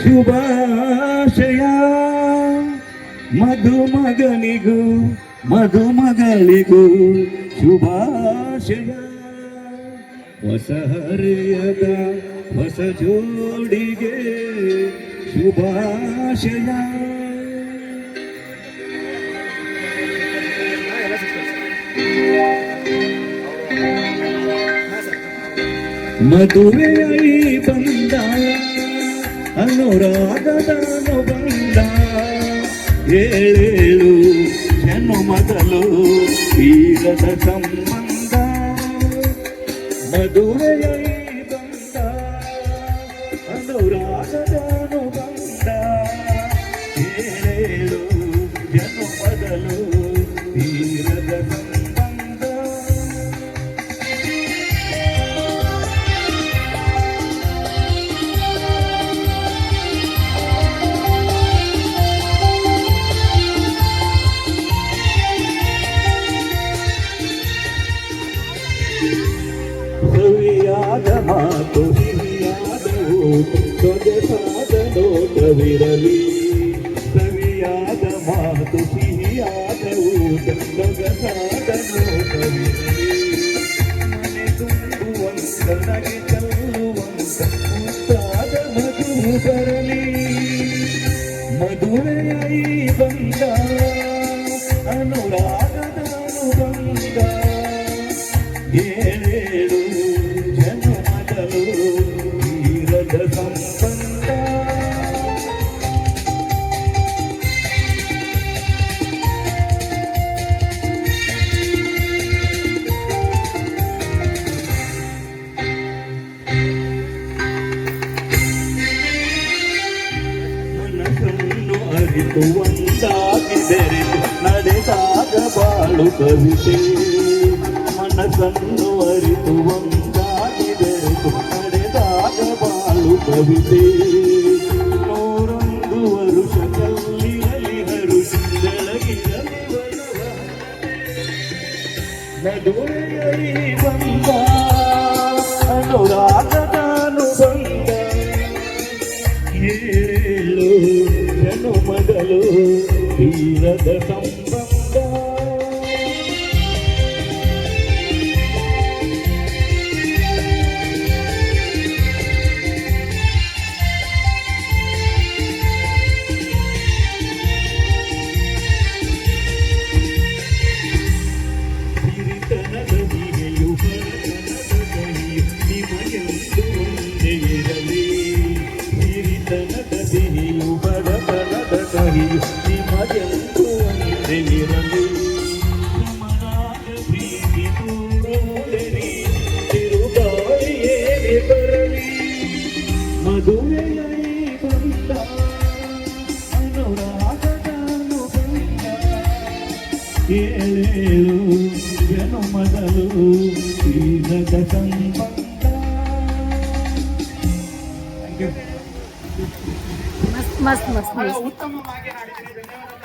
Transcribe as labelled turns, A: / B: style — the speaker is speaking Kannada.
A: ಶುಭಾಶಯ ಮಧುಮಗನಿಗೂ ಮಧುಮಗಳಿಗೂ ಶುಭಾಶಯ. ಹೊಸ ಹರೆಯದ ಹೊಸ ಜೋಡಿಗೆ ಶುಭಾಶಯ. ಮದುವೆಯೈ ಬಂದ ಅನುರಾಗದನು ಬಂದ ಏಳೇಳು ಜನು ಮೊದಲು ತೀರದ ಸಂಬಂಧ. ಮದುವೆಯೈ ಬಂದ ಅನುರಾಗದನು ಬಂದ ಏಳೇಳು ಜನು ಮೊದಲು ತೀರದ ಸಂಬಂಧ. ಸವಿಯಾದ ಮಾತು ಹಿರಿಯಾದ ಊಟ ಸೊಗಸಾದ ನೋಟವಿರಲಿ. ಸವಿಯಾದ ಮಾತು ಸಿಹಿಯಾದ ಊಟ ಸೊಗಸಾದ ನೋಟವಿರಲಿ. ಮನೆ ತುಂಬುವಂತ ನಗೆ ಚೆಲ್ಲುವಂತ ಮುತ್ತಾದ ಮಧು ಬರಲಿ. ಮದುವೆಯೈ ಬಂದ ಅನುರಾಗದ ಬಂದ ಏಳೇಳು ಜನು ಮೊದಲು ತೀರದ ಸಂಬಂಧ. ಮನಸ್ಸನ್ನು ಅರಿತು ಒಂದಾಗಿ ಬೆರೆತು ನಡೆದಾಗ ಬಾಳು ಕವಿತೆ. ಮನಸ್ಸನ್ನು ಅರಿತು ಒಂದಾಗಿ ಬೆರೆತು ನಡೆದಾಗ ಬಾಳು ಕವಿತೆ. 101 ವರುಷ ಕಲ್ಲಿರಲಿ ಹರುಷ ಬೆಳಗಿರಲಿ ಬಲವ. ಮದುವೆಯೈ ಬಂದ ಅನುರಾಗದಾನು ಬಂದ ಏಳು ಜನು ಮೊದಲು ತೀರದ ಸಂಬಂಧ. ಹಿರಿತನದ ಸಿಹಿಯು ಬಡತನದ ಕಹಿಯು ನಿಮಗೆಂದು ಒಂದೇ ಇರಲಿ. ಸಮನಾದ ಪ್ರೀತಿ ದೂರಲಿ ತಿರುಗಾಳಿಯೇ ಬರಲಿ. ಮದುವೆಯೈ ಬಂದ ಅನುರಾಗದಾನು ಬಂದ ಏಳೇಳು ಜನು ಮೊದಲು ತೀರದ ಸಂಬಂಧ.
B: मस्त मस्त मस्त
C: उत्तमವಾಗಿ ಹಾಡಿದ್ದೀರಿ. ಧನ್ಯವಾದ.